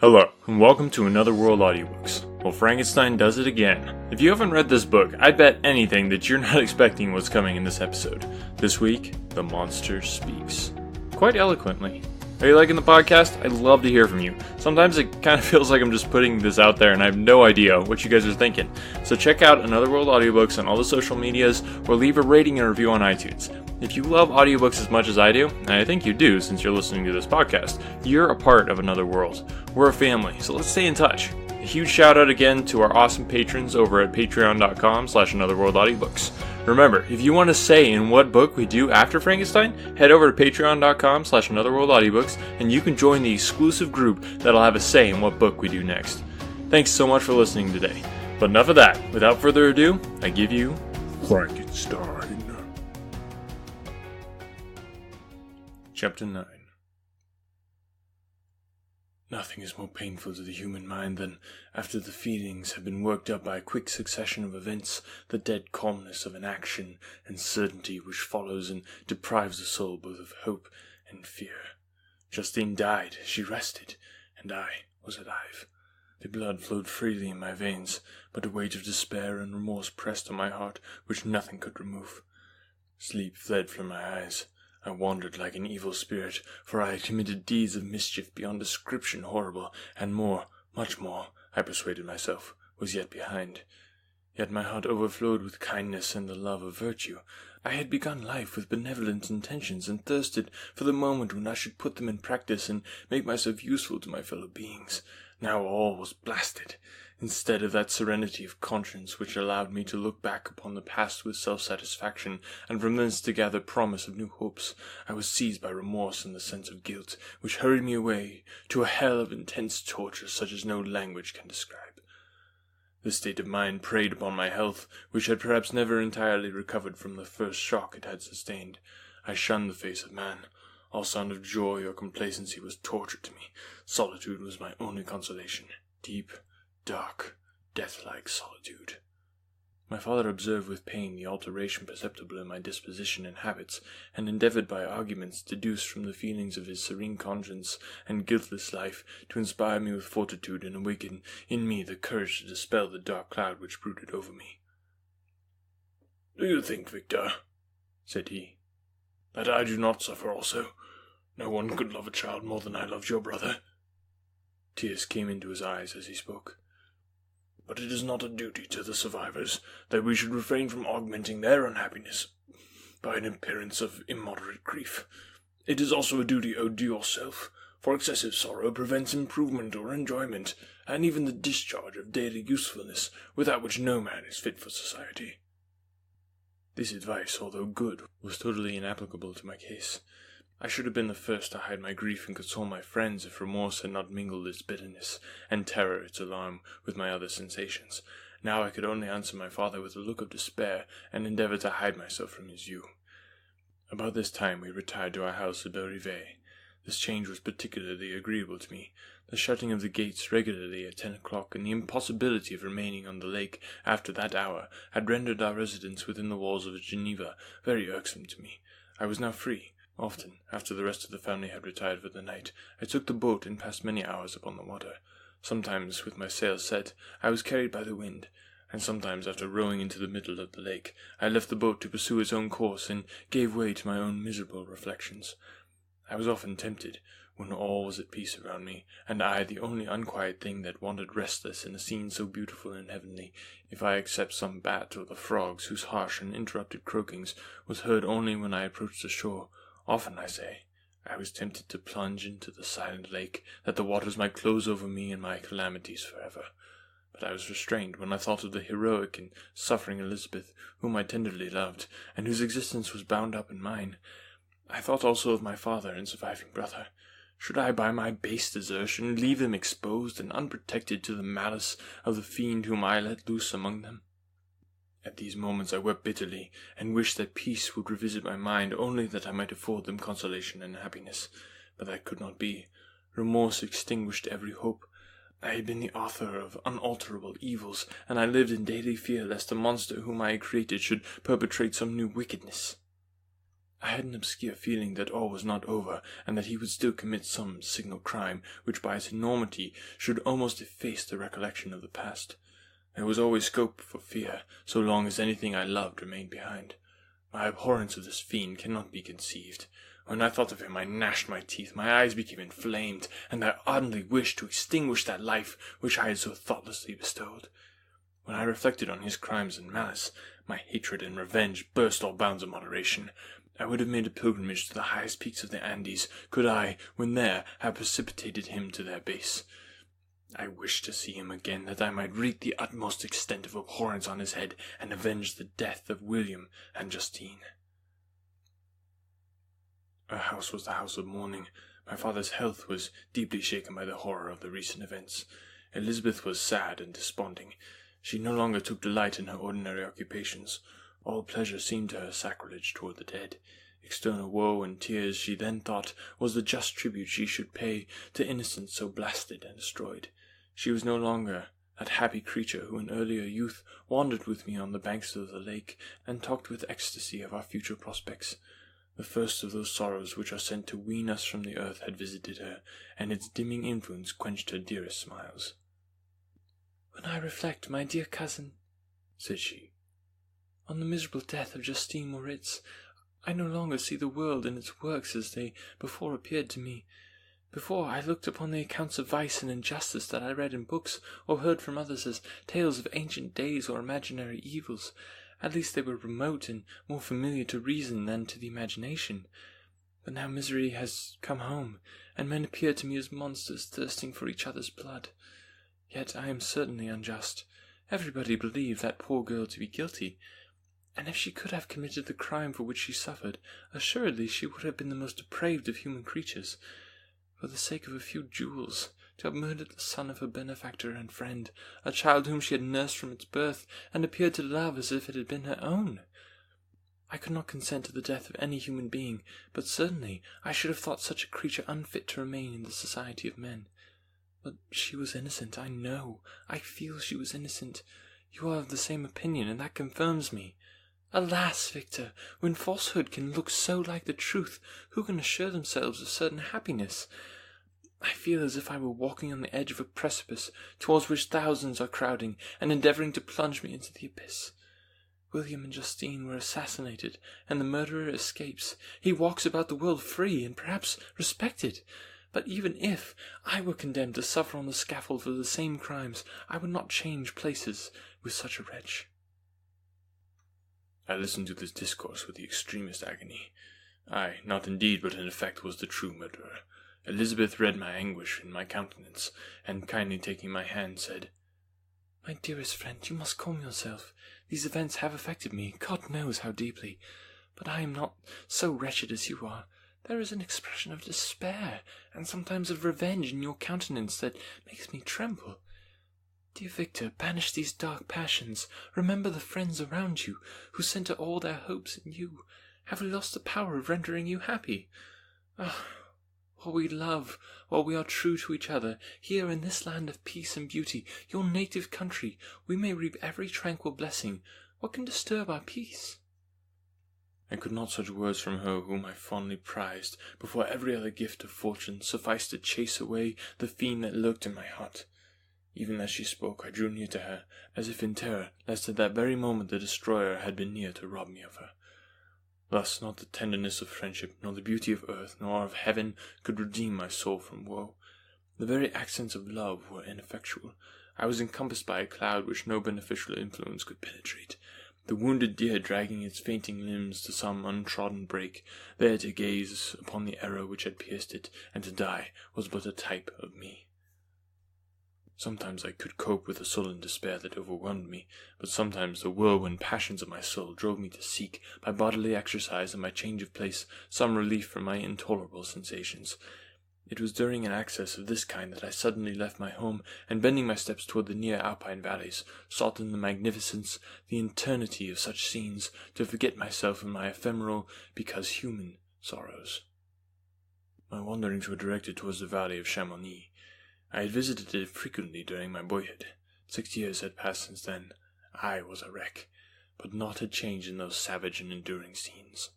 Hello, and welcome to Another World Audiobooks. Well, Frankenstein does it again. If you haven't read this book, I'd bet anything that you're not expecting what's coming in this episode. This week, the monster speaks. Quite eloquently. Are you liking the podcast? I'd love to hear from you. Sometimes it kind of feels like I'm just putting this out there and I have no idea what you guys are thinking. So check out Another World Audiobooks on all the social medias or leave a rating and review on iTunes. If you love audiobooks as much as I do, and I think you do since you're listening to this podcast, you're a part of Another World. We're a family, so let's stay in touch. A huge shout out again to our awesome patrons over at patreon.com/anotherworldaudiobooks. Remember, if you want to say in what book we do after Frankenstein, head over to patreon.com/anotherworldaudiobooks and you can join the exclusive group that'll have a say in what book we do next. Thanks so much for listening today. But enough of that. Without further ado, I give you Frankenstein. Chapter 9. Nothing is more painful to the human mind than, after the feelings have been worked up by a quick succession of events, the dead calmness of inaction and certainty which follows and deprives the soul both of hope and fear. Justine died, she rested, and I was alive. The blood flowed freely in my veins, but a weight of despair and remorse pressed on my heart which nothing could remove. Sleep fled from my eyes. I wandered like an evil spirit, for I had committed deeds of mischief beyond description horrible, and more, much more, I persuaded myself, was yet behind. Yet my heart overflowed with kindness and the love of virtue. I had begun life with benevolent intentions, and thirsted for the moment when I should put them in practice and make myself useful to my fellow beings. Now all was blasted. Instead of that serenity of conscience which allowed me to look back upon the past with self-satisfaction, and from thence to gather promise of new hopes, I was seized by remorse and the sense of guilt, which hurried me away to a hell of intense torture such as no language can describe. This state of mind preyed upon my health, which had perhaps never entirely recovered from the first shock it had sustained. I shunned the face of man. All sound of joy or complacency was torture to me. Solitude was my only consolation. Deep, dark, death-like solitude. My father observed with pain the alteration perceptible in my disposition and habits, and endeavoured by arguments deduced from the feelings of his serene conscience and guiltless life to inspire me with fortitude and awaken in me the courage to dispel the dark cloud which brooded over me. "Do you think, Victor," said he, "that I do not suffer also? No one could love a child more than I loved your brother." Tears came into his eyes as he spoke. "But it is not a duty to the survivors that we should refrain from augmenting their unhappiness by an appearance of immoderate grief. It is also a duty owed to yourself, for excessive sorrow prevents improvement or enjoyment, and even the discharge of daily usefulness, without which no man is fit for society." This advice, although good, was totally inapplicable to my case. I should have been the first to hide my grief and console my friends if remorse had not mingled its bitterness, and terror its alarm, with my other sensations. Now I could only answer my father with a look of despair, and endeavour to hide myself from his view. About this time we retired to our house at Belrive. This change was particularly agreeable to me. The shutting of the gates regularly at 10 o'clock, and the impossibility of remaining on the lake after that hour, had rendered our residence within the walls of Geneva very irksome to me. I was now free. Often, after the rest of the family had retired for the night, I took the boat and passed many hours upon the water. Sometimes, with my sails set, I was carried by the wind, and sometimes, after rowing into the middle of the lake, I left the boat to pursue its own course, and gave way to my own miserable reflections. I was often tempted, when all was at peace around me, and I the only unquiet thing that wandered restless in a scene so beautiful and heavenly, if I except some bat or the frogs whose harsh and interrupted croakings was heard only when I approached the shore. Often, I say, I was tempted to plunge into the silent lake, that the waters might close over me and my calamities forever. But I was restrained when I thought of the heroic and suffering Elizabeth, whom I tenderly loved, and whose existence was bound up in mine. I thought also of my father and surviving brother. Should I, by my base desertion, leave them exposed and unprotected to the malice of the fiend whom I let loose among them? At these moments I wept bitterly, and wished that peace would revisit my mind, only that I might afford them consolation and happiness. But that could not be. Remorse extinguished every hope. I had been the author of unalterable evils, and I lived in daily fear lest the monster whom I had created should perpetrate some new wickedness. I had an obscure feeling that all was not over, and that he would still commit some signal crime, which by its enormity should almost efface the recollection of the past. There was always scope for fear, so long as anything I loved remained behind. My abhorrence of this fiend cannot be conceived. When I thought of him, I gnashed my teeth, my eyes became inflamed, and I ardently wished to extinguish that life which I had so thoughtlessly bestowed. When I reflected on his crimes and malice, my hatred and revenge burst all bounds of moderation. I would have made a pilgrimage to the highest peaks of the Andes, could I, when there, have precipitated him to their base. I wished to see him again, that I might wreak the utmost extent of abhorrence on his head, and avenge the death of William and Justine. Our house was the house of mourning. My father's health was deeply shaken by the horror of the recent events. Elizabeth was sad and desponding. She no longer took delight in her ordinary occupations. All pleasure seemed to her sacrilege toward the dead. External woe and tears, she then thought, was the just tribute she should pay to innocence so blasted and destroyed. She was no longer that happy creature who in earlier youth wandered with me on the banks of the lake, and talked with ecstasy of our future prospects. The first of those sorrows which are sent to wean us from the earth had visited her, and its dimming influence quenched her dearest smiles. "When I reflect, my dear cousin," said she, "on the miserable death of Justine Moritz, I no longer see the world and its works as they before appeared to me. Before, I looked upon the accounts of vice and injustice that I read in books, or heard from others, as tales of ancient days or imaginary evils. At least they were remote and more familiar to reason than to the imagination. But now misery has come home, and men appear to me as monsters thirsting for each other's blood. Yet I am certainly unjust. Everybody believed that poor girl to be guilty, and if she could have committed the crime for which she suffered, assuredly she would have been the most depraved of human creatures. For the sake of a few jewels, to have murdered the son of her benefactor and friend, a child whom she had nursed from its birth, and appeared to love as if it had been her own. I could not consent to the death of any human being, but certainly I should have thought such a creature unfit to remain in the society of men. But she was innocent, I know, I feel she was innocent. You are of the same opinion, and that confirms me. Alas, Victor, when falsehood can look so like the truth, who can assure themselves of certain happiness? I feel as if I were walking on the edge of a precipice, towards which thousands are crowding, and endeavouring to plunge me into the abyss. William and Justine were assassinated, and the murderer escapes. He walks about the world free, and perhaps respected. But even if I were condemned to suffer on the scaffold for the same crimes, I would not change places with such a wretch." I listened to this discourse with the extremest agony. I, not indeed, but in effect, was the true murderer. Elizabeth read my anguish in my countenance, and kindly taking my hand, said, "My dearest friend, you must calm yourself. These events have affected me, God knows how deeply, but I am not so wretched as you are. There is an expression of despair, and sometimes of revenge in your countenance that makes me tremble. Dear Victor, banish these dark passions. Remember the friends around you, who centre all their hopes in you. Have we lost the power of rendering you happy? Ah, while we love, while we are true to each other, here in this land of peace and beauty, your native country, we may reap every tranquil blessing. What can disturb our peace?" And could not such words from her whom I fondly prized, before every other gift of fortune, suffice to chase away the fiend that lurked in my heart? Even as she spoke, I drew near to her, as if in terror, lest at that very moment the destroyer had been near to rob me of her. Thus not the tenderness of friendship, nor the beauty of earth, nor of heaven, could redeem my soul from woe. The very accents of love were ineffectual. I was encompassed by a cloud which no beneficial influence could penetrate. The wounded deer dragging its fainting limbs to some untrodden brake, there to gaze upon the arrow which had pierced it, and to die, was but a type of me. Sometimes I could cope with the sullen despair that overwhelmed me, but sometimes the whirlwind passions of my soul drove me to seek, by bodily exercise and by change of place, some relief from my intolerable sensations. It was during an access of this kind that I suddenly left my home, and bending my steps toward the near alpine valleys, sought in the magnificence, the eternity of such scenes, to forget myself in my ephemeral, because human, sorrows. My wanderings were directed towards the valley of Chamonix. I had visited it frequently during my boyhood. 6 years had passed since then. I was a wreck, but naught had changed in those savage and enduring scenes.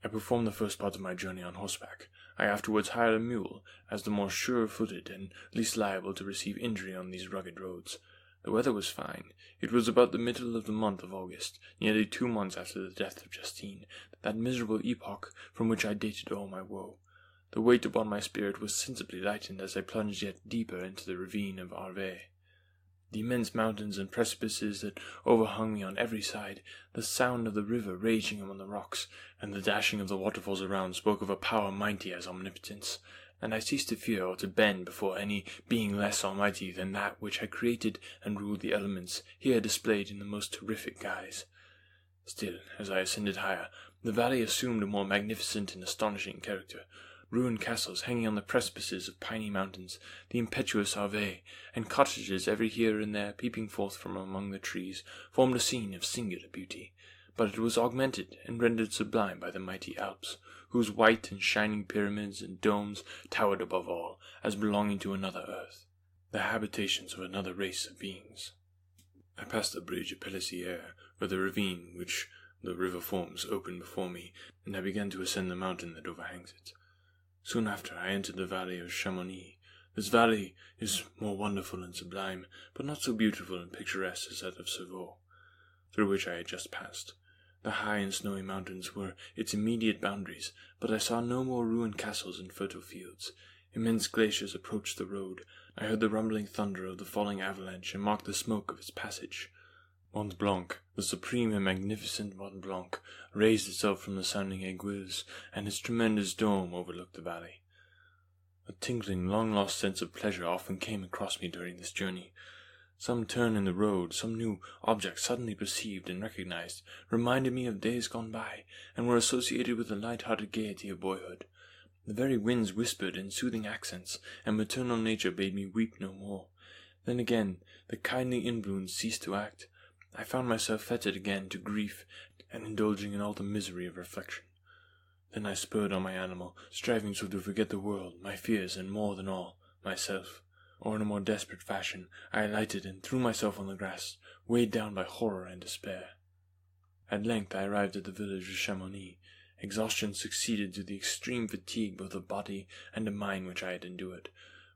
I performed the first part of my journey on horseback. I afterwards hired a mule, as the more sure-footed and least liable to receive injury on these rugged roads. The weather was fine. It was about the middle of the month of August, nearly 2 months after the death of Justine, that miserable epoch from which I dated all my woe. The weight upon my spirit was sensibly lightened as I plunged yet deeper into the ravine of Arve. The immense mountains and precipices that overhung me on every side, the sound of the river raging among the rocks, and the dashing of the waterfalls around spoke of a power mighty as omnipotence, and I ceased to fear or to bend before any being less almighty than that which had created and ruled the elements, here displayed in the most terrific guise. Still, as I ascended higher, the valley assumed a more magnificent and astonishing character. Ruined castles hanging on the precipices of piny mountains, the impetuous Arve, and cottages every here and there peeping forth from among the trees, formed a scene of singular beauty, but it was augmented and rendered sublime by the mighty Alps, whose white and shining pyramids and domes towered above all, as belonging to another earth, the habitations of another race of beings. I passed the bridge of Pelissier, where the ravine which the river forms opened before me, and I began to ascend the mountain that overhangs it. Soon after, I entered the valley of Chamonix. This valley is more wonderful and sublime, but not so beautiful and picturesque as that of Cerveau, through which I had just passed. The high and snowy mountains were its immediate boundaries, but I saw no more ruined castles and fertile fields. Immense glaciers approached the road. I heard the rumbling thunder of the falling avalanche and marked the smoke of its passage. Mont Blanc, the supreme and magnificent Mont Blanc, raised itself from the sounding aiguilles, and its tremendous dome overlooked the valley. A tingling, long-lost sense of pleasure often came across me during this journey. Some turn in the road, some new object suddenly perceived and recognized, reminded me of days gone by, and were associated with the light-hearted gaiety of boyhood. The very winds whispered in soothing accents, and maternal nature bade me weep no more. Then again, the kindly influence ceased to act. I found myself fettered again to grief, and indulging in all the misery of reflection. Then I spurred on my animal, striving so to forget the world, my fears, and more than all, myself. Or in a more desperate fashion, I alighted and threw myself on the grass, weighed down by horror and despair. At length I arrived at the village of Chamonix. Exhaustion succeeded to the extreme fatigue both of body and of mind which I had endured.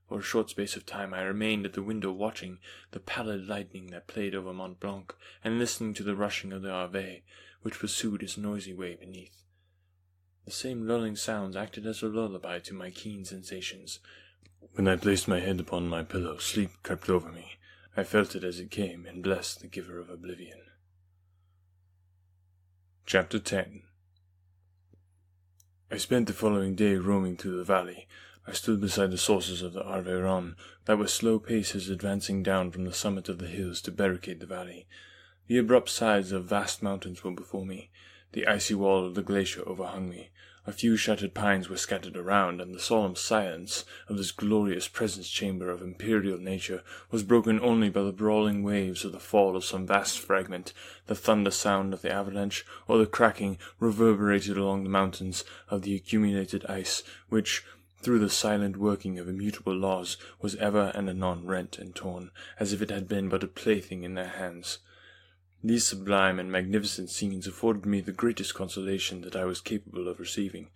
For a short space of time I remained at the window watching the pallid lightning that played over Mont Blanc, and listening to the rushing of the Arve, which pursued its noisy way beneath. The same lulling sounds acted as a lullaby to my keen sensations. When I placed my head upon my pillow, sleep crept over me. I felt it as it came, and blessed the giver of oblivion. Chapter 10. I spent the following day roaming through the valley. I stood beside the sources of the Arveiron, that with slow paces advancing down from the summit of the hills to barricade the valley. The abrupt sides of vast mountains were before me. The icy wall of the glacier overhung me. A few shattered pines were scattered around, and the solemn silence of this glorious presence-chamber of imperial nature was broken only by the brawling waves of the fall of some vast fragment, the thunder sound of the avalanche, or the cracking, reverberated along the mountains, of the accumulated ice, which, through the silent working of immutable laws, was ever and anon rent and torn, as if it had been but a plaything in their hands. These sublime and magnificent scenes afforded me the greatest consolation that I was capable of receiving.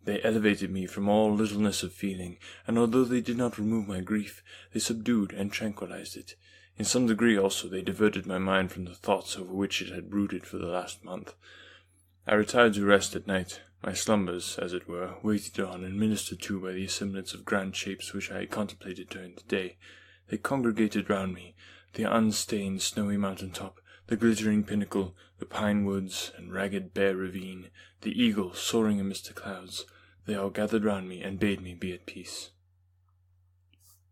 They elevated me from all littleness of feeling, and although they did not remove my grief, they subdued and tranquillized it. In some degree also they diverted my mind from the thoughts over which it had brooded for the last month. I retired to rest at night. My slumbers, as it were, waited on and ministered to by the assemblance of grand shapes which I had contemplated during the day. They congregated round me, the unstained snowy mountain top, the glittering pinnacle, the pine woods and ragged bare ravine, the eagle soaring amidst the clouds. They all gathered round me and bade me be at peace.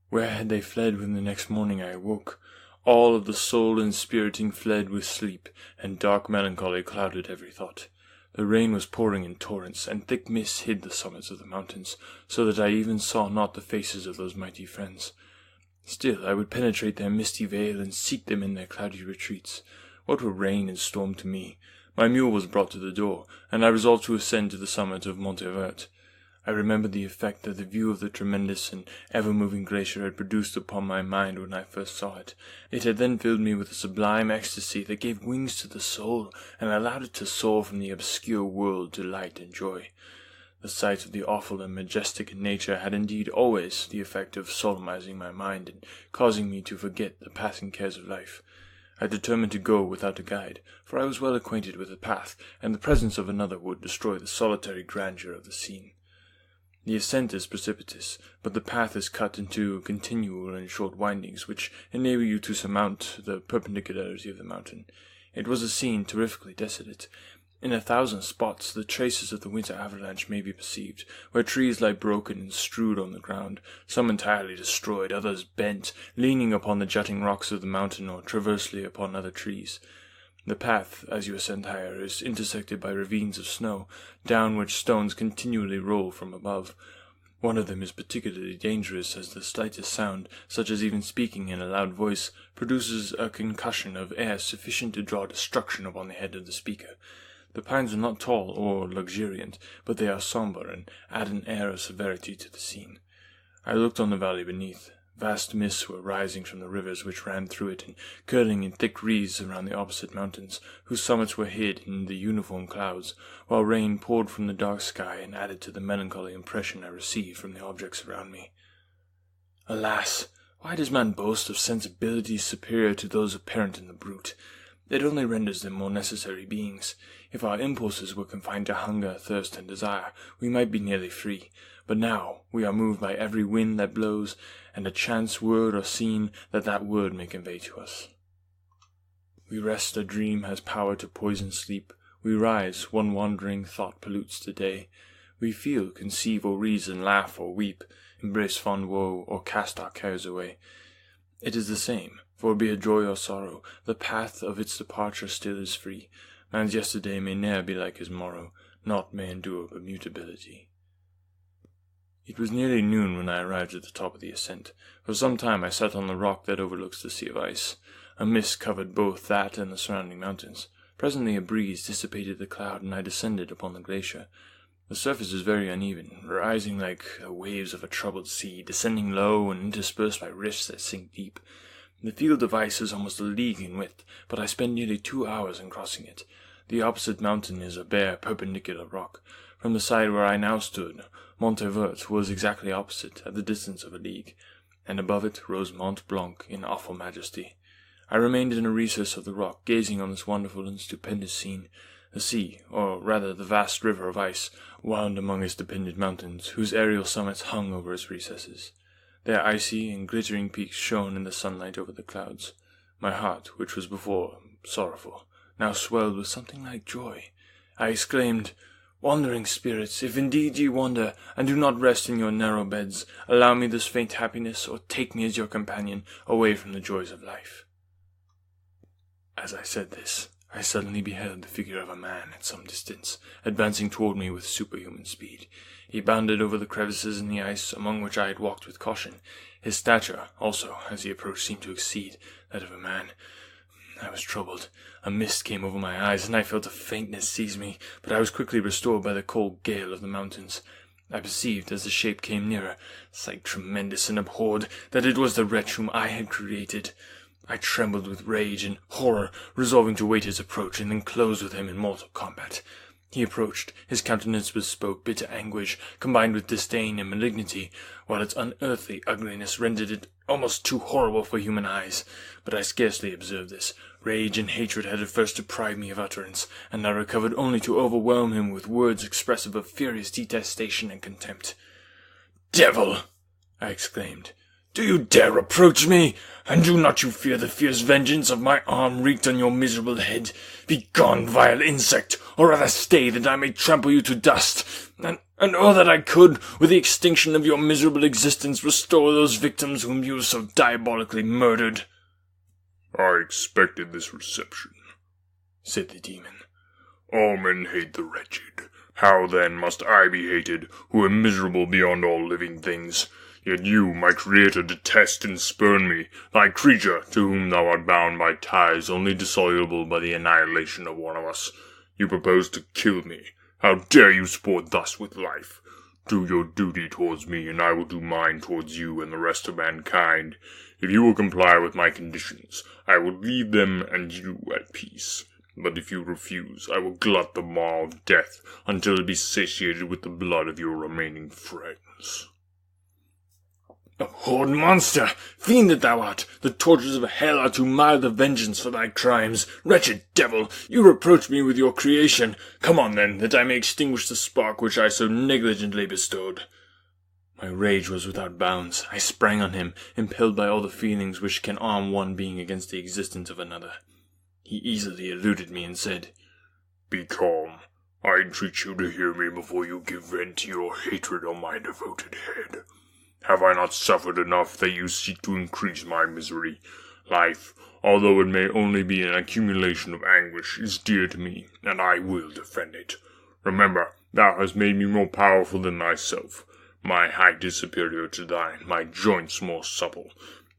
Where had they fled when the next morning I awoke? All of the soul inspiriting fled with sleep, and dark melancholy clouded every thought. The rain was pouring in torrents, and thick mists hid the summits of the mountains, so that I even saw not the faces of those mighty friends. Still I would penetrate their misty veil and seek them in their cloudy retreats. What were rain and storm to me? My mule was brought to the door, and I resolved to ascend to the summit of Montervert. I remembered the effect that the view of the tremendous and ever-moving glacier had produced upon my mind when I first saw it. It had then filled me with a sublime ecstasy that gave wings to the soul, and allowed it to soar from the obscure world to light and joy. The sight of the awful and majestic nature had indeed always the effect of solemnizing my mind, and causing me to forget the passing cares of life. I determined to go without a guide, for I was well acquainted with the path, and the presence of another would destroy the solitary grandeur of the scene. The ascent is precipitous, but the path is cut into continual and short windings, which enable you to surmount the perpendicularity of the mountain. It was a scene terrifically desolate. In 1,000 spots the traces of the winter avalanche may be perceived, where trees lie broken and strewed on the ground, some entirely destroyed, others bent, leaning upon the jutting rocks of the mountain or transversely upon other trees. The path, as you ascend higher, is intersected by ravines of snow, down which stones continually roll from above. One of them is particularly dangerous, as the slightest sound, such as even speaking in a loud voice, produces a concussion of air sufficient to draw destruction upon the head of the speaker. The pines are not tall or luxuriant, but they are sombre and add an air of severity to the scene. I looked on the valley beneath. Vast mists were rising from the rivers which ran through it, and curling in thick wreaths around the opposite mountains, whose summits were hid in the uniform clouds, while rain poured from the dark sky and added to the melancholy impression I received from the objects around me. Alas! Why does man boast of sensibilities superior to those apparent in the brute? It only renders them more necessary beings. If our impulses were confined to hunger, thirst, and desire, we might be nearly free. But now we are moved by every wind that blows, and a chance word or scene that word may convey to us. We rest, a dream has power to poison sleep. We rise, one wandering thought pollutes the day. We feel, conceive or reason, laugh or weep, embrace fond woe, or cast our cares away. It is the same, for be it joy or sorrow, the path of its departure still is free. Man's yesterday may ne'er be like his morrow, naught may endure but mutability. It was nearly noon when I arrived at the top of the ascent. For some time I sat on the rock that overlooks the sea of ice. A mist covered both that and the surrounding mountains. Presently a breeze dissipated the cloud, and I descended upon the glacier. The surface is very uneven, rising like the waves of a troubled sea, descending low and interspersed by rifts that sink deep. The field of ice is almost a league in width, but I spent nearly 2 hours in crossing it. The opposite mountain is a bare, perpendicular rock. From the side where I now stood, Montevert was exactly opposite, at the distance of a league, and above it rose Mont Blanc in awful majesty. I remained in a recess of the rock, gazing on this wonderful and stupendous scene. The sea, or rather the vast river of ice, wound among its dependent mountains, whose aerial summits hung over its recesses. Their icy and glittering peaks shone in the sunlight over the clouds. My heart, which was before sorrowful, now swelled with something like joy. I exclaimed, "Wandering spirits, if indeed ye wander, and do not rest in your narrow beds, allow me this faint happiness, or take me as your companion, away from the joys of life." As I said this, I suddenly beheld the figure of a man at some distance, advancing toward me with superhuman speed. He bounded over the crevices in the ice, among which I had walked with caution. His stature, also, as he approached, seemed to exceed that of a man. I was troubled. A mist came over my eyes, and I felt a faintness seize me, but I was quickly restored by the cold gale of the mountains. I perceived, as the shape came nearer, sight tremendous and abhorred, that it was the wretch whom I had created. I trembled with rage and horror, resolving to wait his approach, and then close with him in mortal combat. He approached. His countenance bespoke bitter anguish, combined with disdain and malignity, while its unearthly ugliness rendered it almost too horrible for human eyes. But I scarcely observed this. Rage and hatred had at first deprived me of utterance, and I recovered only to overwhelm him with words expressive of furious detestation and contempt. "Devil!" I exclaimed. "Do you dare approach me? And do not you fear the fierce vengeance of my arm wreaked on your miserable head? Begone, vile insect, or rather stay, that I may trample you to dust, and oh, that I could, with the extinction of your miserable existence, restore those victims whom you have so diabolically murdered." "I expected this reception," said the demon. "All men hate the wretched. How, then, must I be hated, who am miserable beyond all living things? Yet you, my creator, detest and spurn me, thy creature, to whom thou art bound by ties only dissoluble by the annihilation of one of us. You propose to kill me. How dare you sport thus with life? Do your duty towards me, and I will do mine towards you and the rest of mankind. If you will comply with my conditions, I will leave them and you at peace. But if you refuse, I will glut the maw of death until it be satiated with the blood of your remaining friends. Abhorred monster! Fiend that thou art! The tortures of hell are too mild a vengeance for thy crimes. Wretched devil! You reproach me with your creation. Come on, then, that I may extinguish the spark which I so negligently bestowed. My rage was without bounds. I sprang on him, impelled by all the feelings which can arm one being against the existence of another. He easily eluded me and said, Be calm. I entreat you to hear me before you give vent to your hatred on my devoted head. Have I not suffered enough that you seek to increase my misery? Life, although it may only be an accumulation of anguish, is dear to me, and I will defend it. Remember, thou hast made me more powerful than thyself. My height is superior to thine, my joints more supple.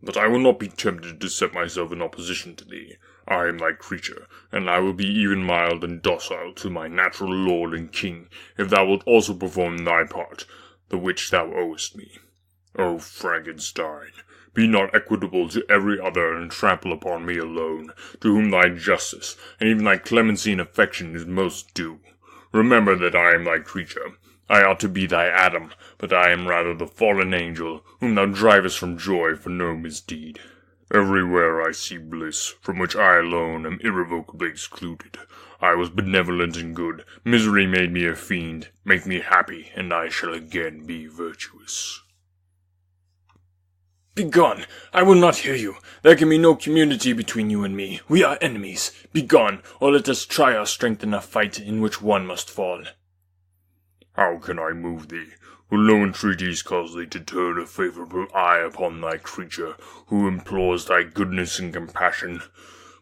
But I will not be tempted to set myself in opposition to thee. I am thy creature, and I will be even mild and docile to my natural lord and king, if thou wilt also perform thy part, the which thou owest me. O Frankenstein, be not equitable to every other, and trample upon me alone, to whom thy justice, and even thy clemency and affection is most due. Remember that I am thy creature. I ought to be thy Adam, but I am rather the fallen angel, whom thou drivest from joy for no misdeed. Everywhere I see bliss, from which I alone am irrevocably excluded. I was benevolent and good. Misery made me a fiend. Make me happy, and I shall again be virtuous. Begone! I will not hear you. There can be no community between you and me. We are enemies. Begone, or let us try our strength in a fight in which one must fall. How can I move thee? Will no entreaties cause thee to turn a favourable eye upon thy creature, who implores thy goodness and compassion?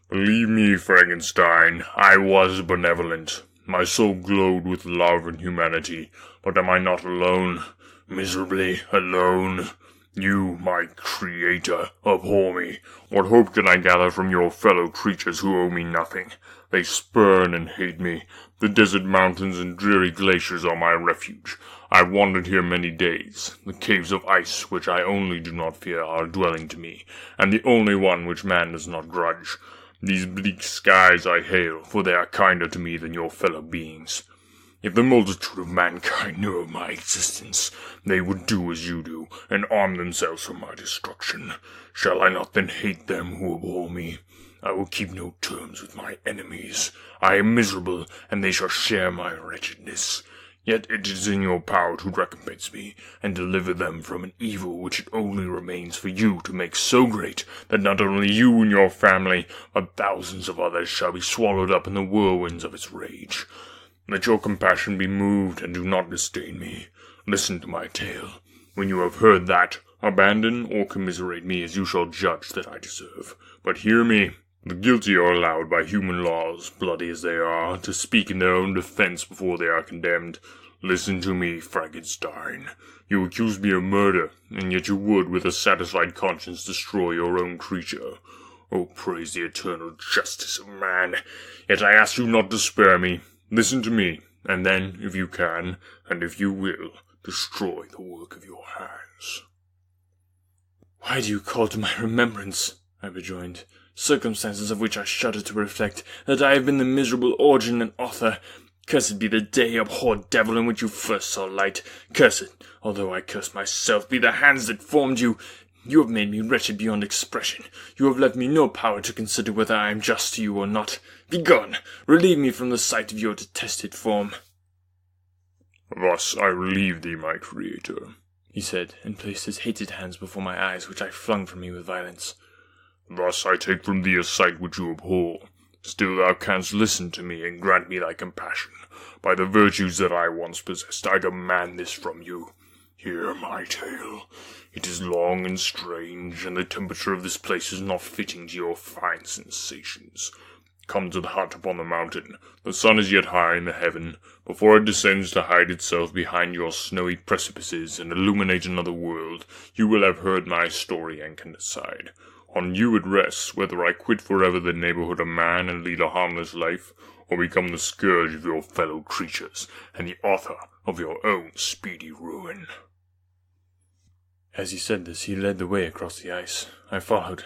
Believe me, Frankenstein, I was benevolent. My soul glowed with love and humanity, but am I not alone? Miserably alone? You, my creator, abhor me. What hope can I gather from your fellow creatures who owe me nothing? They spurn and hate me. The desert mountains and dreary glaciers are my refuge. I have wandered here many days. The caves of ice, which I only do not fear, are a dwelling to me, and the only one which man does not grudge. These bleak skies I hail, for they are kinder to me than your fellow beings. If the multitude of mankind knew of my existence, they would do as you do, and arm themselves for my destruction. Shall I not then hate them who abhor me? I will keep no terms with my enemies. I am miserable, and they shall share my wretchedness. Yet it is in your power to recompense me, and deliver them from an evil which it only remains for you to make so great that not only you and your family, but thousands of others shall be swallowed up in the whirlwinds of its rage. Let your compassion be moved, and do not disdain me. Listen to my tale. When you have heard that, abandon or commiserate me as you shall judge that I deserve. But hear me. The guilty are allowed by human laws, bloody as they are, to speak in their own defense before they are condemned. Listen to me, Frankenstein. You accuse me of murder, and yet you would, with a satisfied conscience, destroy your own creature. Oh, praise the eternal justice of man. Yet I ask you not to spare me. Listen to me, and then, if you can, and if you will, destroy the work of your hands. Why do you call to my remembrance, I rejoined, circumstances of which I shudder to reflect, that I have been the miserable origin and author? Cursed be the day, abhorred devil, in which you first saw light. Cursed, although I curse myself, be the hands that formed you. You have made me wretched beyond expression. You have left me no power to consider whether I am just to you or not. Begone! Relieve me from the sight of your detested form. Thus I relieve thee, my creator, he said, and placed his hated hands before my eyes, which I flung from me with violence. Thus I take from thee a sight which you abhor. Still thou canst listen to me, and grant me thy compassion. By the virtues that I once possessed, I demand this from you. Hear my tale. It is long and strange, and the temperature of this place is not fitting to your fine sensations. Come to the hut upon the mountain. The sun is yet high in the heaven. Before it descends to hide itself behind your snowy precipices and illuminate another world, you will have heard my story and can decide. On you it rests whether I quit forever the neighborhood of man and lead a harmless life, or become the scourge of your fellow creatures, and the author of your own speedy ruin." As he said this, he led the way across the ice. I followed.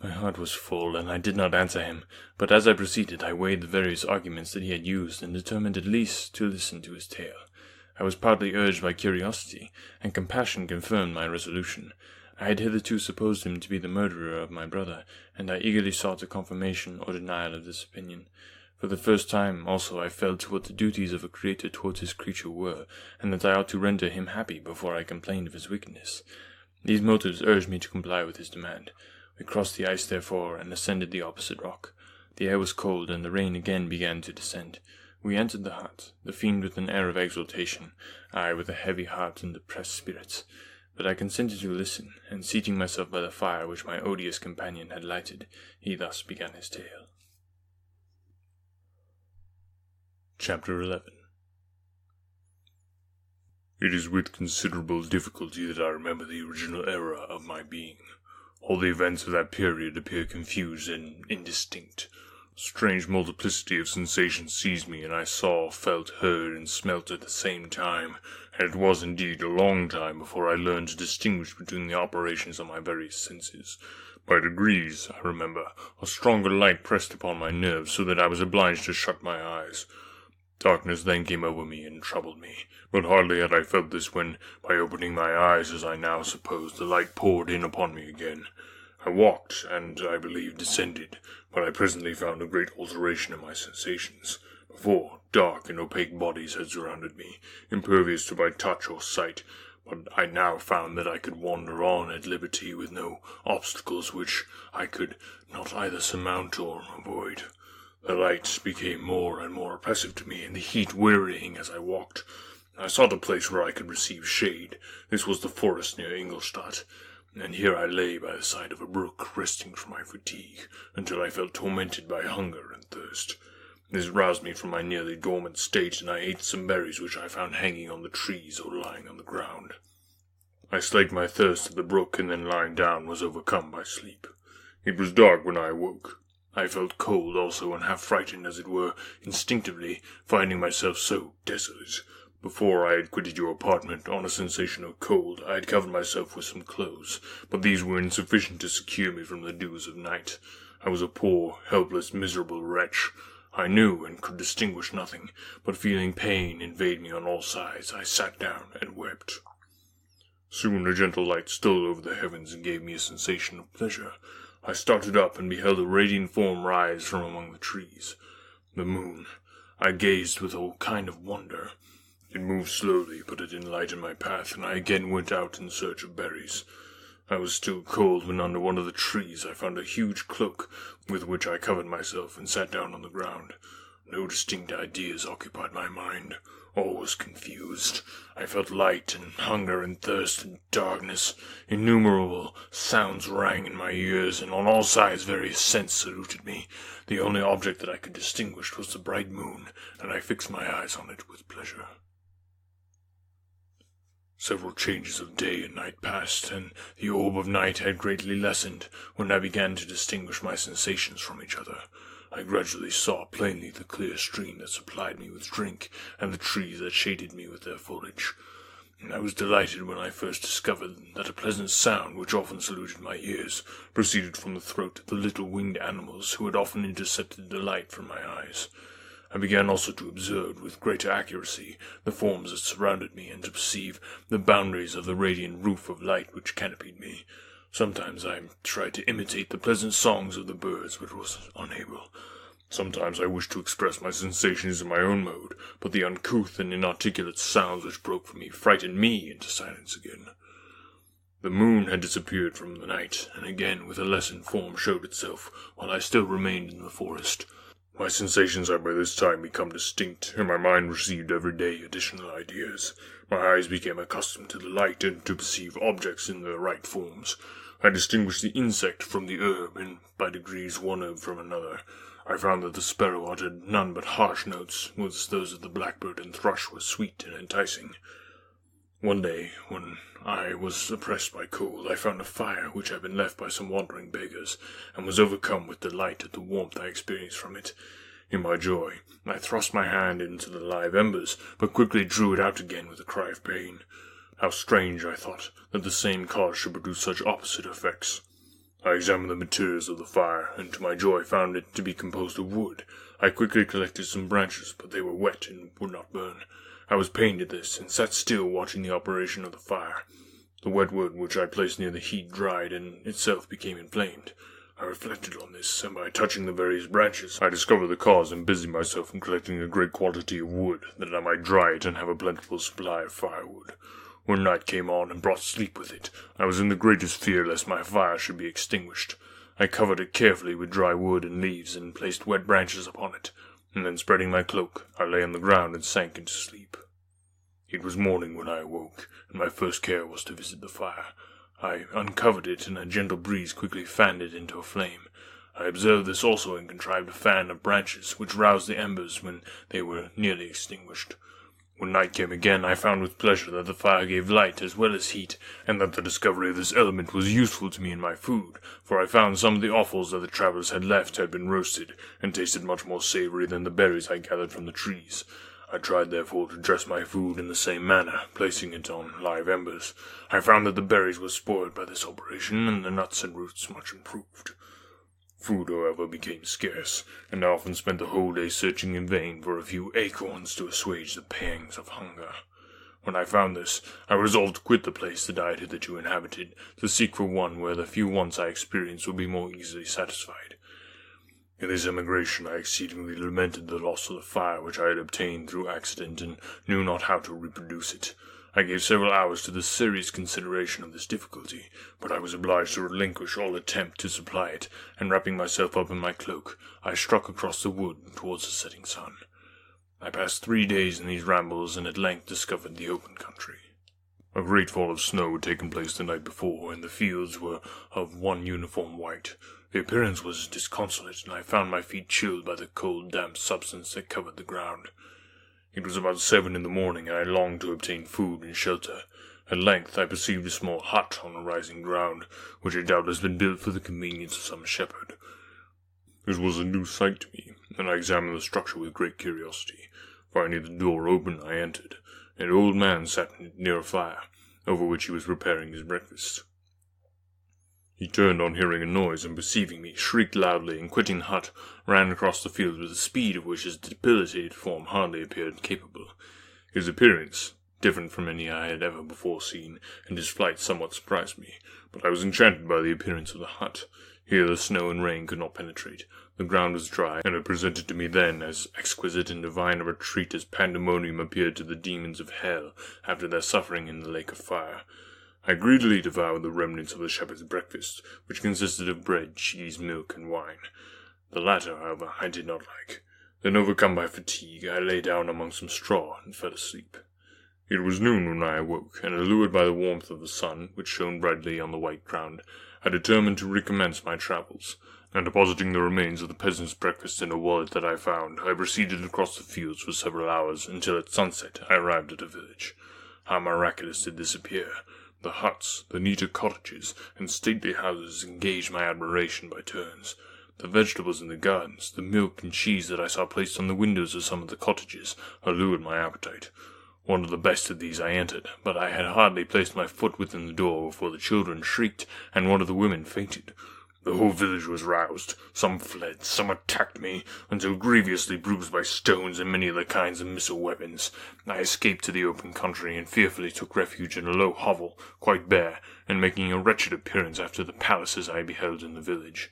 My heart was full, and I did not answer him, but as I proceeded I weighed the various arguments that he had used, and determined at least to listen to his tale. I was partly urged by curiosity, and compassion confirmed my resolution. I had hitherto supposed him to be the murderer of my brother, and I eagerly sought a confirmation or denial of this opinion. For the first time, also, I felt what the duties of a creator towards his creature were, and that I ought to render him happy before I complained of his wickedness. These motives urged me to comply with his demand. We crossed the ice, therefore, and ascended the opposite rock. The air was cold, and the rain again began to descend. We entered the hut, the fiend with an air of exultation, I with a heavy heart and depressed spirits. But I consented to listen, and seating myself by the fire which my odious companion had lighted, he thus began his tale. Chapter 11. It is with considerable difficulty that I remember the original era of my being. All the events of that period appear confused and indistinct. A strange multiplicity of sensations seized me, and I saw, felt, heard, and smelt at the same time, and it was indeed a long time before I learned to distinguish between the operations of my various senses. By degrees, I remember, a stronger light pressed upon my nerves, so that I was obliged to shut my eyes. Darkness then came over me and troubled me, but hardly had I felt this when, by opening my eyes, as I now suppose, the light poured in upon me again. I walked, and, I believe, descended, but I presently found a great alteration in my sensations. Before, dark and opaque bodies had surrounded me, impervious to my touch or sight, but I now found that I could wander on at liberty with no obstacles which I could not either surmount or avoid. The light became more and more oppressive to me, and the heat wearying as I walked. I sought a place where I could receive shade. This was the forest near Ingolstadt, and here I lay by the side of a brook, resting from my fatigue, until I felt tormented by hunger and thirst. This roused me from my nearly dormant state, and I ate some berries which I found hanging on the trees or lying on the ground. I slaked my thirst at the brook, and then lying down was overcome by sleep. It was dark when I awoke. I felt cold also, and half frightened, as it were, instinctively, finding myself so desolate. Before I had quitted your apartment, on a sensation of cold, I had covered myself with some clothes, but these were insufficient to secure me from the dews of night. I was a poor, helpless, miserable wretch. I knew and could distinguish nothing, but feeling pain invade me on all sides, I sat down and wept. Soon a gentle light stole over the heavens and gave me a sensation of pleasure. I started up and beheld a radiant form rise from among the trees. The moon. I gazed with a kind of wonder. It moved slowly, but it enlightened my path, and I again went out in search of berries. I was still cold when under one of the trees I found a huge cloak, with which I covered myself and sat down on the ground. No distinct ideas occupied my mind. All was confused. I felt light and hunger and thirst and darkness. Innumerable sounds rang in my ears, and on all sides various scents saluted me. The only object that I could distinguish was the bright moon, and I fixed my eyes on it with pleasure. Several changes of day and night passed, and the orb of night had greatly lessened when I began to distinguish my sensations from each other. I gradually saw plainly the clear stream that supplied me with drink, and the trees that shaded me with their foliage. I was delighted when I first discovered that a pleasant sound, which often saluted my ears, proceeded from the throat of the little winged animals who had often intercepted the light from my eyes. I began also to observe with greater accuracy the forms that surrounded me, and to perceive the boundaries of the radiant roof of light which canopied me. Sometimes I tried to imitate the pleasant songs of the birds, but was unable. Sometimes I wished to express my sensations in my own mode, but the uncouth and inarticulate sounds which broke from me frightened me into silence again. The moon had disappeared from the night, and again with a lessened form showed itself, while I still remained in the forest. My sensations had by this time become distinct, and my mind received every day additional ideas. My eyes became accustomed to the light, and to perceive objects in their right forms. I distinguished the insect from the herb, and by degrees one herb from another. I found that the sparrow uttered none but harsh notes, whilst those of the blackbird and thrush were sweet and enticing. One day, when I was oppressed by cold, I found a fire which had been left by some wandering beggars, and was overcome with delight at the warmth I experienced from it. In my joy, I thrust my hand into the live embers, but quickly drew it out again with a cry of pain. How strange, I thought, that the same cause should produce such opposite effects. I examined the materials of the fire, and to my joy found it to be composed of wood. I quickly collected some branches, but they were wet and would not burn. I was pained at this, and sat still watching the operation of the fire. The wet wood which I placed near the heat dried, and itself became inflamed. I reflected on this, and by touching the various branches, I discovered the cause and busied myself in collecting a great quantity of wood, that I might dry it and have a plentiful supply of firewood. When night came on and brought sleep with it, I was in the greatest fear lest my fire should be extinguished. I covered it carefully with dry wood and leaves, and placed wet branches upon it, and then spreading my cloak, I lay on the ground and sank into sleep. It was morning when I awoke, and my first care was to visit the fire. I uncovered it, and a gentle breeze quickly fanned it into a flame. I observed this also, and contrived a fan of branches, which roused the embers when they were nearly extinguished. When night came again, I found with pleasure that the fire gave light as well as heat, and that the discovery of this element was useful to me in my food, for I found some of the offals that the travellers had left had been roasted, and tasted much more savoury than the berries I gathered from the trees. I tried therefore to dress my food in the same manner, placing it on live embers. I found that the berries were spoiled by this operation, and the nuts and roots much improved. Food, however, became scarce, and I often spent the whole day searching in vain for a few acorns to assuage the pangs of hunger. When I found this, I resolved to quit the place that I had hitherto inhabited, to seek for one where the few wants I experienced would be more easily satisfied. In this emigration I exceedingly lamented the loss of the fire which I had obtained through accident, and knew not how to reproduce it. I gave several hours to the serious consideration of this difficulty, but I was obliged to relinquish all attempt to supply it, and wrapping myself up in my cloak, I struck across the wood towards the setting sun. I passed 3 days in these rambles, and at length discovered the open country. A great fall of snow had taken place the night before, and the fields were of one uniform white. The appearance was disconsolate, and I found my feet chilled by the cold, damp substance that covered the ground. It was about 7 in the morning, and I longed to obtain food and shelter. At length I perceived a small hut on a rising ground, which had doubtless been built for the convenience of some shepherd. This was a new sight to me, and I examined the structure with great curiosity. Finding the door open, I entered. An old man sat near a fire, over which he was preparing his breakfast. He turned on hearing a noise, and perceiving me, shrieked loudly, and quitting the hut, ran across the field with a speed of which his debilitated form hardly appeared capable. His appearance, different from any I had ever before seen, and his flight somewhat surprised me, but I was enchanted by the appearance of the hut. Here the snow and rain could not penetrate. The ground was dry, and it presented to me then as exquisite and divine a retreat as pandemonium appeared to the demons of hell after their suffering in the lake of fire. I greedily devoured the remnants of the shepherd's breakfast, which consisted of bread, cheese, milk, and wine. The latter, however, I did not like. Then, overcome by fatigue, I lay down among some straw and fell asleep. It was noon when I awoke, and allured by the warmth of the sun, which shone brightly on the white ground, I determined to recommence my travels, and depositing the remains of the peasant's breakfast in a wallet that I found, I proceeded across the fields for several hours, until at sunset I arrived at a village. How miraculous did this appear! The huts, the neater cottages, and stately houses engaged my admiration by turns. The vegetables in the gardens, the milk and cheese that I saw placed on the windows of some of the cottages, allured my appetite. One of the best of these I entered, but I had hardly placed my foot within the door before the children shrieked, and one of the women fainted. The whole village was roused. Some fled, some attacked me, until grievously bruised by stones and many other kinds of missile weapons, I escaped to the open country, and fearfully took refuge in a low hovel, quite bare, and making a wretched appearance after the palaces I beheld in the village.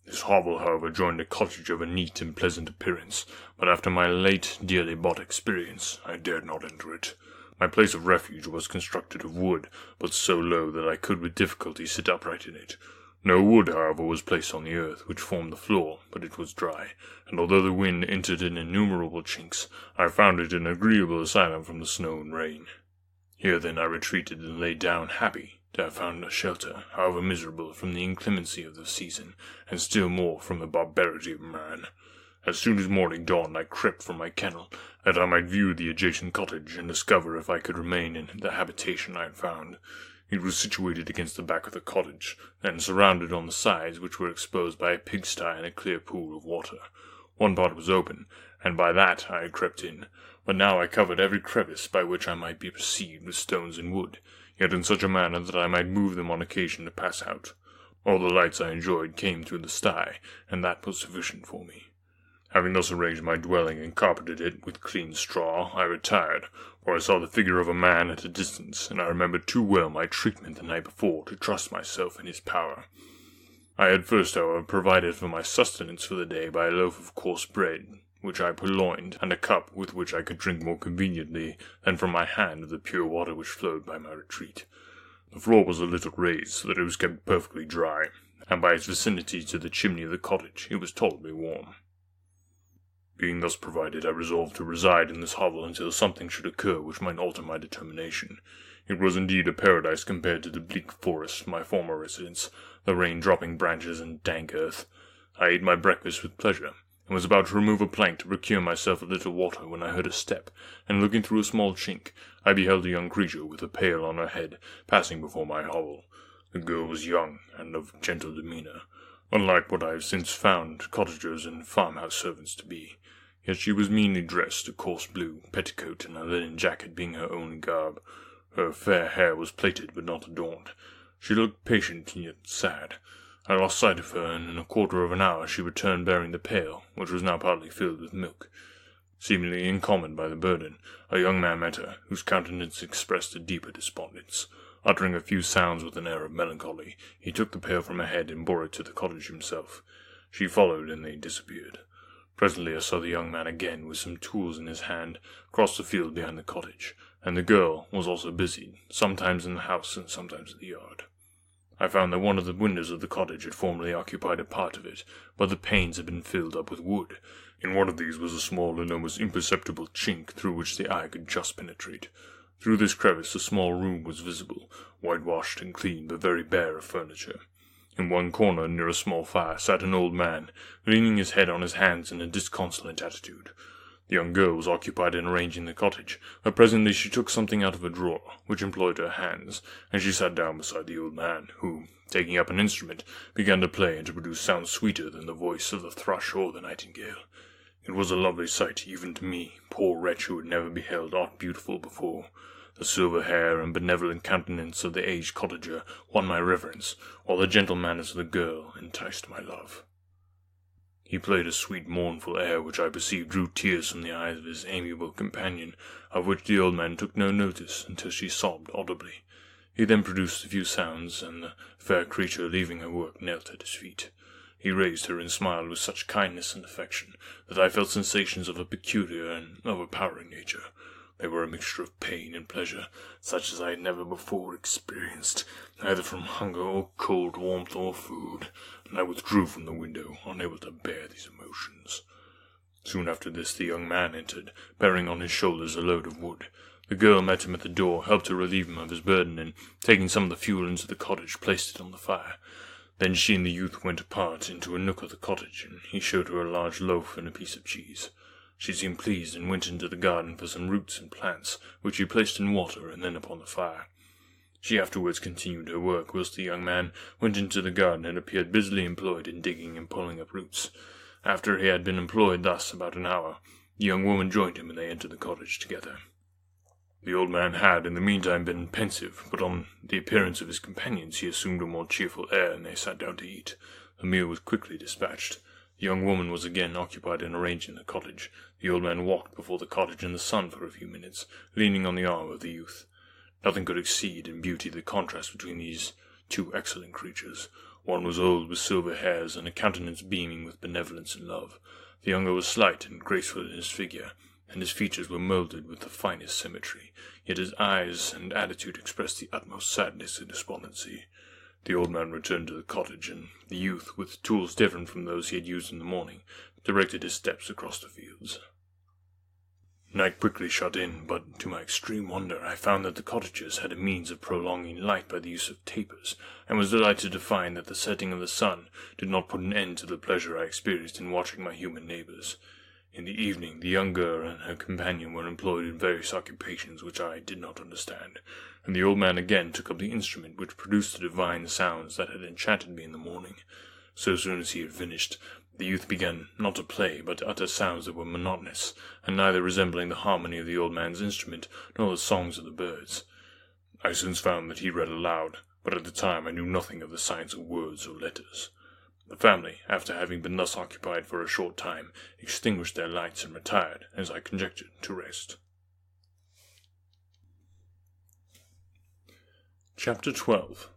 This hovel, however, joined a cottage of a neat and pleasant appearance, but after my late dearly bought experience, I dared not enter it. My place of refuge was constructed of wood, but so low that I could with difficulty sit upright in it. No wood, however, was placed on the earth, which formed the floor, but it was dry, and although the wind entered in innumerable chinks, I found it an agreeable asylum from the snow and rain. Here then I retreated and lay down, happy to have found a shelter, however miserable, from the inclemency of the season, and still more from the barbarity of man. As soon as morning dawned, I crept from my kennel, that I might view the adjacent cottage, and discover if I could remain in the habitation I had found. It was situated against the back of the cottage, and surrounded on the sides, which were exposed by a pigsty and a clear pool of water. One part was open, and by that I had crept in, but now I covered every crevice by which I might be perceived with stones and wood, yet in such a manner that I might move them on occasion to pass out. All the lights I enjoyed came through the sty, and that was sufficient for me. Having thus arranged my dwelling and carpeted it with clean straw, I retired, for I saw the figure of a man at a distance, and I remembered too well my treatment the night before to trust myself in his power. I had first, however, provided for my sustenance for the day by a loaf of coarse bread, which I purloined, and a cup with which I could drink more conveniently than from my hand of the pure water which flowed by my retreat. The floor was a little raised, so that it was kept perfectly dry, and by its vicinity to the chimney of the cottage it was tolerably warm. Being thus provided, I resolved to reside in this hovel until something should occur which might alter my determination. It was indeed a paradise compared to the bleak forest, my former residence, the rain-dropping branches and dank earth. I ate my breakfast with pleasure, and was about to remove a plank to procure myself a little water when I heard a step, and looking through a small chink, I beheld a young creature with a pail on her head passing before my hovel. The girl was young and of gentle demeanour, unlike what I have since found cottagers and farmhouse servants to be. Yet she was meanly dressed, a coarse blue petticoat and a linen jacket being her only garb. Her fair hair was plaited but not adorned. She looked patient yet sad. I lost sight of her, and in a quarter of an hour she returned bearing the pail, which was now partly filled with milk. Seemingly encumbered by the burden, a young man met her, whose countenance expressed a deeper despondence. Uttering a few sounds with an air of melancholy, he took the pail from her head and bore it to the cottage himself. She followed, and they disappeared. Presently I saw the young man again, with some tools in his hand, cross the field behind the cottage, and the girl was also busied, sometimes in the house and sometimes in the yard. I found that one of the windows of the cottage had formerly occupied a part of it, but the panes had been filled up with wood. In one of these was a small and almost imperceptible chink through which the eye could just penetrate. Through this crevice a small room was visible, whitewashed and clean, but very bare of furniture. In one corner, near a small fire, sat an old man, leaning his head on his hands in a disconsolate attitude. The young girl was occupied in arranging the cottage, but presently she took something out of a drawer, which employed her hands, and she sat down beside the old man, who, taking up an instrument, began to play and to produce sounds sweeter than the voice of the thrush or the nightingale. It was a lovely sight, even to me, poor wretch who had never beheld aught beautiful before. The silver hair and benevolent countenance of the aged cottager won my reverence, while the gentle manners of the girl enticed my love. He played a sweet mournful air which I perceived drew tears from the eyes of his amiable companion, of which the old man took no notice until she sobbed audibly. He then produced a few sounds, and the fair creature, leaving her work, knelt at his feet. He raised her and smiled with such kindness and affection that I felt sensations of a peculiar and overpowering nature. They were a mixture of pain and pleasure, such as I had never before experienced, either from hunger or cold warmth or food, and I withdrew from the window, unable to bear these emotions. Soon after this the young man entered, bearing on his shoulders a load of wood. The girl met him at the door, helped to relieve him of his burden, and, taking some of the fuel into the cottage, placed it on the fire. Then she and the youth went apart into a nook of the cottage, and he showed her a large loaf and a piece of cheese. She seemed pleased, and went into the garden for some roots and plants, which he placed in water and then upon the fire. She afterwards continued her work, whilst the young man went into the garden and appeared busily employed in digging and pulling up roots. After he had been employed thus about an hour, the young woman joined him, and they entered the cottage together. The old man had in the meantime been pensive, but on the appearance of his companions he assumed a more cheerful air, and they sat down to eat. The meal was quickly dispatched. The young woman was again occupied in arranging the cottage. The old man walked before the cottage in the sun for a few minutes, leaning on the arm of the youth. Nothing could exceed in beauty the contrast between these two excellent creatures. One was old, with silver hairs, and a countenance beaming with benevolence and love. The younger was slight and graceful in his figure, and his features were moulded with the finest symmetry, yet his eyes and attitude expressed the utmost sadness and despondency. The old man returned to the cottage, and the youth, with tools different from those he had used in the morning, directed his steps across the fields. Night quickly shut in, but to my extreme wonder I found that the cottagers had a means of prolonging light by the use of tapers, and was delighted to find that the setting of the sun did not put an end to the pleasure I experienced in watching my human neighbours. In the evening the young girl and her companion were employed in various occupations which I did not understand, and the old man again took up the instrument which produced the divine sounds that had enchanted me in the morning. So soon as he had finished, The youth began not to play, but to utter sounds that were monotonous, and neither resembling the harmony of the old man's instrument, nor the songs of the birds. I soon found that he read aloud, but at the time I knew nothing of the science of words or letters. The family, after having been thus occupied for a short time, extinguished their lights and retired, as I conjectured, to rest. Chapter 12.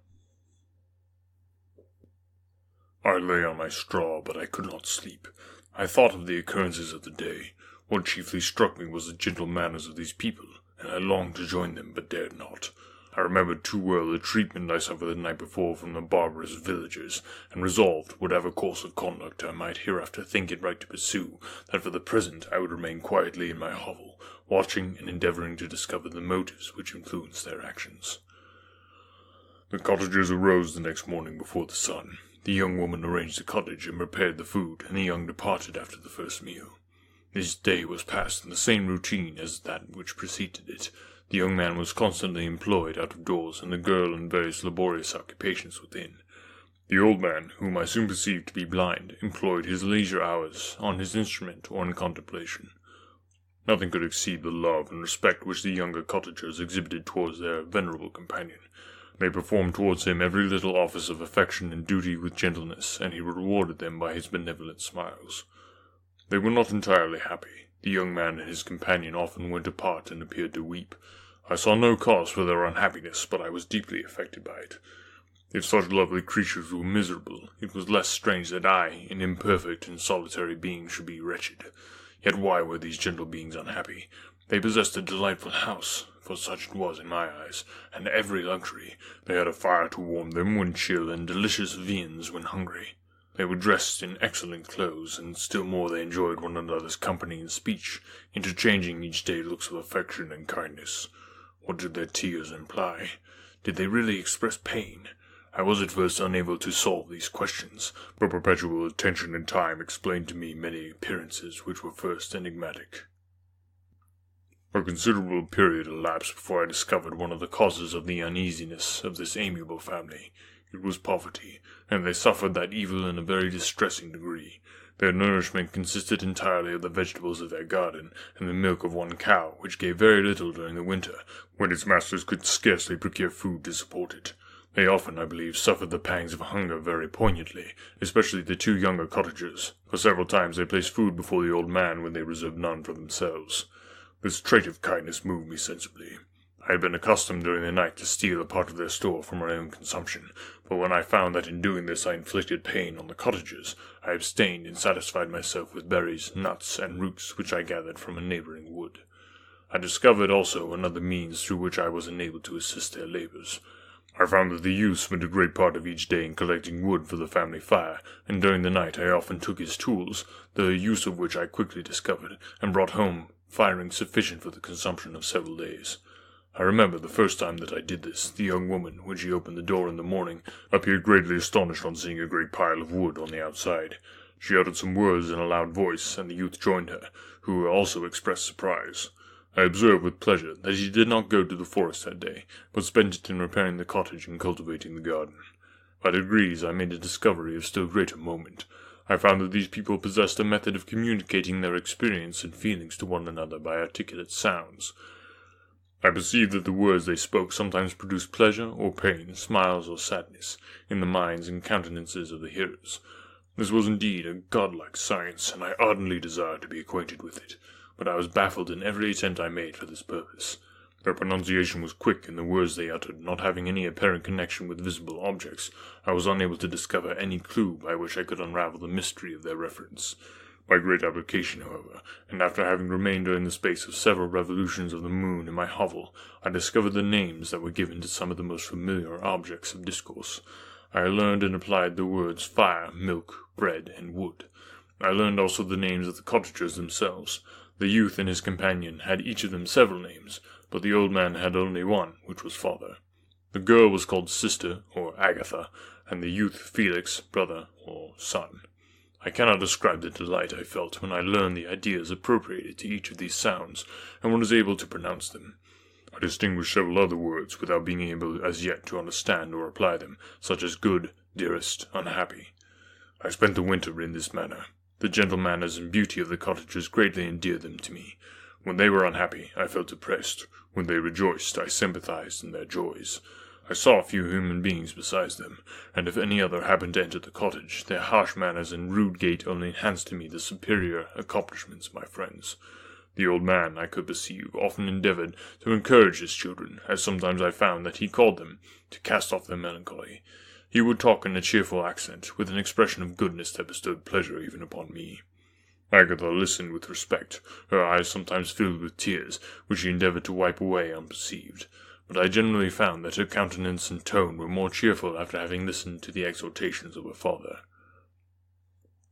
I lay on my straw, but I could not sleep. I thought of the occurrences of the day. What chiefly struck me was the gentle manners of these people, and I longed to join them, but dared not. I remembered too well the treatment I suffered the night before from the barbarous villagers, and resolved, whatever course of conduct I might hereafter think it right to pursue, that for the present I would remain quietly in my hovel, watching and endeavouring to discover the motives which influenced their actions. The cottagers arose the next morning before the sun. The young woman arranged the cottage and prepared the food, and the young departed after the first meal. This day was passed in the same routine as that which preceded it. The young man was constantly employed out of doors, and the girl in various laborious occupations within. The old man, whom I soon perceived to be blind, employed his leisure hours on his instrument or in contemplation. Nothing could exceed the love and respect which the younger cottagers exhibited towards their venerable companion. They performed towards him every little office of affection and duty with gentleness, and he rewarded them by his benevolent smiles. They were not entirely happy. The young man and his companion often went apart and appeared to weep. I saw no cause for their unhappiness, but I was deeply affected by it. If such lovely creatures were miserable, it was less strange that I, an imperfect and solitary being, should be wretched. Yet why were these gentle beings unhappy? They possessed a delightful house, for such it was in my eyes, and every luxury. They had a fire to warm them when chill, and delicious viands when hungry. They were dressed in excellent clothes, and still more they enjoyed one another's company and speech, interchanging each day looks of affection and kindness. What did their tears imply? Did they really express pain? I was at first unable to solve these questions, but perpetual attention and time explained to me many appearances which were first enigmatic. A considerable period elapsed before I discovered one of the causes of the uneasiness of this amiable family. It was poverty, and they suffered that evil in a very distressing degree. Their nourishment consisted entirely of the vegetables of their garden, and the milk of one cow, which gave very little during the winter, when its masters could scarcely procure food to support it. They often, I believe, suffered the pangs of hunger very poignantly, especially the two younger cottagers, for several times they placed food before the old man when they reserved none for themselves. This trait of kindness moved me sensibly. I had been accustomed during the night to steal a part of their store for my own consumption, but when I found that in doing this I inflicted pain on the cottagers, I abstained and satisfied myself with berries, nuts, and roots which I gathered from a neighboring wood. I discovered also another means through which I was enabled to assist their labors. I found that the youth spent a great part of each day in collecting wood for the family fire, and during the night I often took his tools, the use of which I quickly discovered, and brought home firing sufficient for the consumption of several days. I remember the first time that I did this, the young woman, when she opened the door in the morning, appeared greatly astonished on seeing a great pile of wood on the outside. She uttered some words in a loud voice, and the youth joined her, who also expressed surprise. I observed with pleasure that he did not go to the forest that day, but spent it in repairing the cottage and cultivating the garden. By degrees I made a discovery of still greater moment. I found that these people possessed a method of communicating their experience and feelings to one another by articulate sounds. I perceived that the words they spoke sometimes produced pleasure or pain, smiles or sadness, in the minds and countenances of the hearers. This was indeed a godlike science, and I ardently desired to be acquainted with it, but I was baffled in every attempt I made for this purpose. Their pronunciation was quick, and the words they uttered not having any apparent connection with visible objects, I was unable to discover any clue by which I could unravel the mystery of their reference. By great application, however, and after having remained during the space of several revolutions of the moon in my hovel, I discovered the names that were given to some of the most familiar objects of discourse. I learned and applied the words fire, milk, bread, and wood. I learned also the names of the cottagers themselves. The youth and his companion had each of them several names, but the old man had only one, which was father. The girl was called sister, or Agatha, and the youth Felix, brother, or son. I cannot describe the delight I felt when I learned the ideas appropriated to each of these sounds, and was able to pronounce them. I distinguished several other words without being able as yet to understand or apply them, such as good, dearest, unhappy. I spent the winter in this manner. The gentle manners and beauty of the cottages greatly endeared them to me. When they were unhappy, I felt depressed. When they rejoiced, I sympathized in their joys. I saw few human beings besides them, and if any other happened to enter the cottage, their harsh manners and rude gait only enhanced to me the superior accomplishments of my friends. The old man, I could perceive, often endeavored to encourage his children, as sometimes I found that he called them, to cast off their melancholy. He would talk in a cheerful accent, with an expression of goodness that bestowed pleasure even upon me. Agatha listened with respect, her eyes sometimes filled with tears, which she endeavored to wipe away unperceived. But I generally found that her countenance and tone were more cheerful after having listened to the exhortations of her father.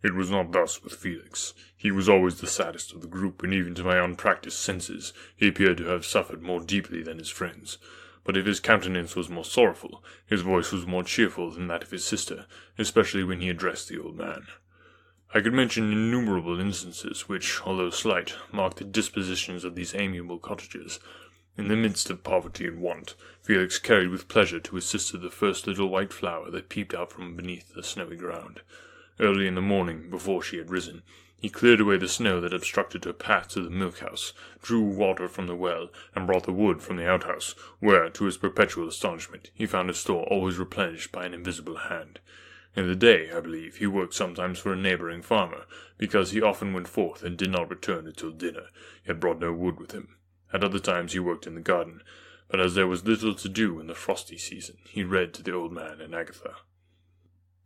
It was not thus with Felix. He was always the saddest of the group, and even to my unpractised senses, he appeared to have suffered more deeply than his friends. But if his countenance was more sorrowful, his voice was more cheerful than that of his sister, especially when he addressed the old man. I could mention innumerable instances which, although slight, marked the dispositions of these amiable cottagers. In the midst of poverty and want, Felix carried with pleasure to his sister the first little white flower that peeped out from beneath the snowy ground. Early in the morning, before she had risen, he cleared away the snow that obstructed her path to the milk-house, drew water from the well, and brought the wood from the outhouse, where, to his perpetual astonishment, he found his store always replenished by an invisible hand. In the day, I believe, he worked sometimes for a neighbouring farmer, because he often went forth and did not return until dinner, yet brought no wood with him. At other times he worked in the garden, but as there was little to do in the frosty season, he read to the old man and Agatha.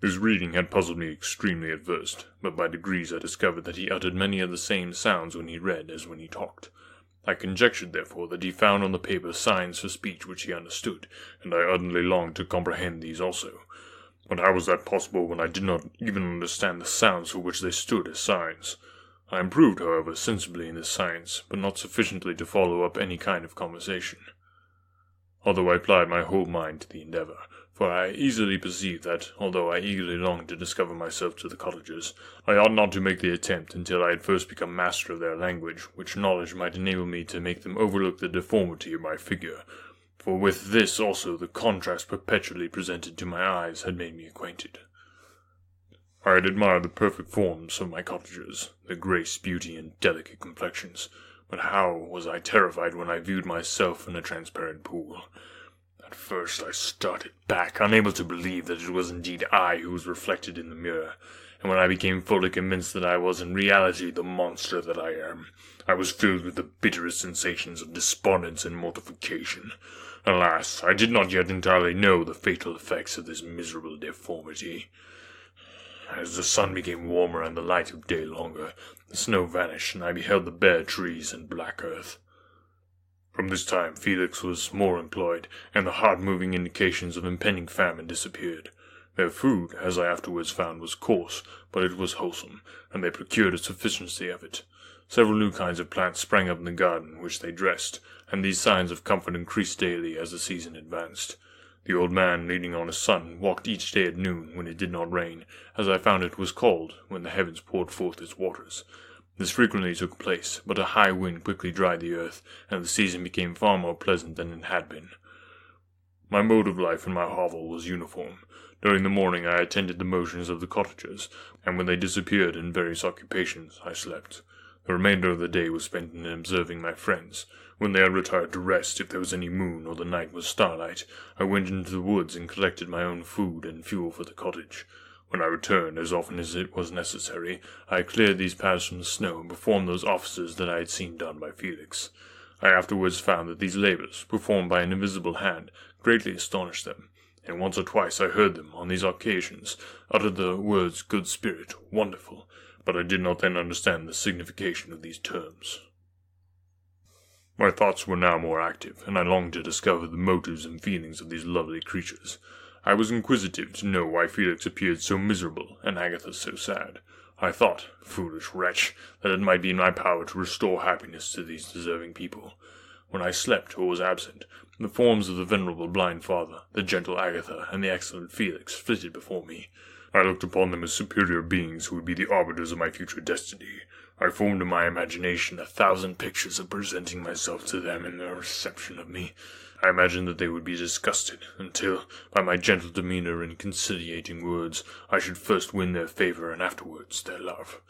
His reading had puzzled me extremely at first, but by degrees I discovered that he uttered many of the same sounds when he read as when he talked. I conjectured, therefore, that he found on the paper signs for speech which he understood, and I ardently longed to comprehend these also. But how was that possible when I did not even understand the sounds for which they stood as signs? I improved, however, sensibly in this science, but not sufficiently to follow up any kind of conversation. Although I applied my whole mind to the endeavour, for I easily perceived that, although I eagerly longed to discover myself to the cottagers, I ought not to make the attempt until I had first become master of their language, which knowledge might enable me to make them overlook the deformity of my figure, for with this also the contrast perpetually presented to my eyes had made me acquainted. I had admired the perfect forms of my cottagers, their grace, beauty, and delicate complexions, but how was I terrified when I viewed myself in a transparent pool. At first I started back, unable to believe that it was indeed I who was reflected in the mirror, and when I became fully convinced that I was in reality the monster that I am, I was filled with the bitterest sensations of despondence and mortification. Alas, I did not yet entirely know the fatal effects of this miserable deformity. As the sun became warmer and the light of day longer, the snow vanished, and I beheld the bare trees and black earth. From this time Felix was more employed, and the heart-moving indications of impending famine disappeared. Their food, as I afterwards found, was coarse, but it was wholesome, and they procured a sufficiency of it. Several new kinds of plants sprang up in the garden, which they dressed, and these signs of comfort increased daily as the season advanced. The old man, leaning on his son, walked each day at noon, when it did not rain, as I found it was called, when the heavens poured forth its waters. This frequently took place, but a high wind quickly dried the earth, and the season became far more pleasant than it had been. My mode of life in my hovel was uniform. During the morning I attended the motions of the cottagers, and when they disappeared in various occupations, I slept. The remainder of the day was spent in observing my friends. When they had retired to rest, if there was any moon or the night was starlight, I went into the woods and collected my own food and fuel for the cottage. When I returned, as often as it was necessary, I cleared these paths from the snow and performed those offices that I had seen done by Felix. I afterwards found that these labours, performed by an invisible hand, greatly astonished them, and once or twice I heard them, on these occasions, utter the words good spirit, wonderful, but I did not then understand the signification of these terms. My thoughts were now more active, and I longed to discover the motives and feelings of these lovely creatures. I was inquisitive to know why Felix appeared so miserable, and Agatha so sad. I thought, foolish wretch, that it might be in my power to restore happiness to these deserving people. When I slept or was absent, the forms of the venerable blind father, the gentle Agatha, and the excellent Felix flitted before me. I looked upon them as superior beings who would be the arbiters of my future destiny. I formed in my imagination 1,000 pictures of presenting myself to them in their reception of me. I imagined that they would be disgusted, until, by my gentle demeanor and conciliating words, I should first win their favor and afterwards their love.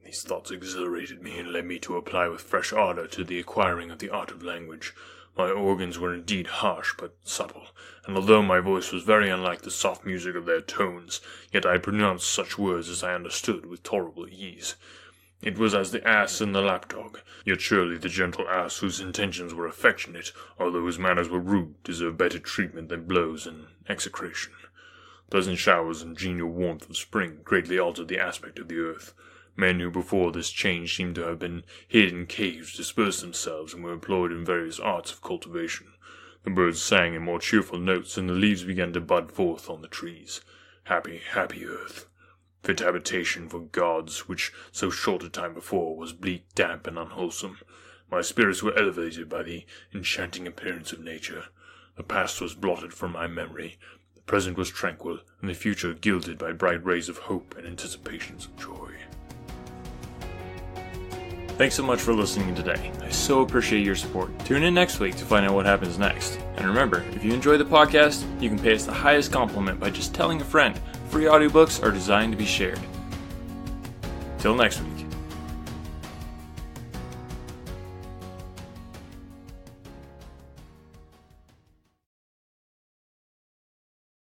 These thoughts exhilarated me and led me to apply with fresh ardor to the acquiring of the art of language. My organs were indeed harsh but subtle, and although my voice was very unlike the soft music of their tones, yet I pronounced such words as I understood with tolerable ease. It was as the ass and the lapdog, yet surely the gentle ass whose intentions were affectionate, although his manners were rude, deserved better treatment than blows and execration. Pleasant showers and genial warmth of spring greatly altered the aspect of the earth. Men who before this change seemed to have been hid in caves dispersed themselves and were employed in various arts of cultivation. The birds sang in more cheerful notes, and the leaves began to bud forth on the trees. Happy, happy earth! Fit habitation for gods, which so short a time before was bleak, damp, and unwholesome. My spirits were elevated by the enchanting appearance of nature. The past was blotted from my memory, the present was tranquil, and the future gilded by bright rays of hope and anticipations of joy. Thanks so much for listening today. I so appreciate your support. Tune in next week to find out what happens next. And remember, if you enjoy the podcast, you can pay us the highest compliment by just telling a friend. Free audiobooks are designed to be shared. Till next week.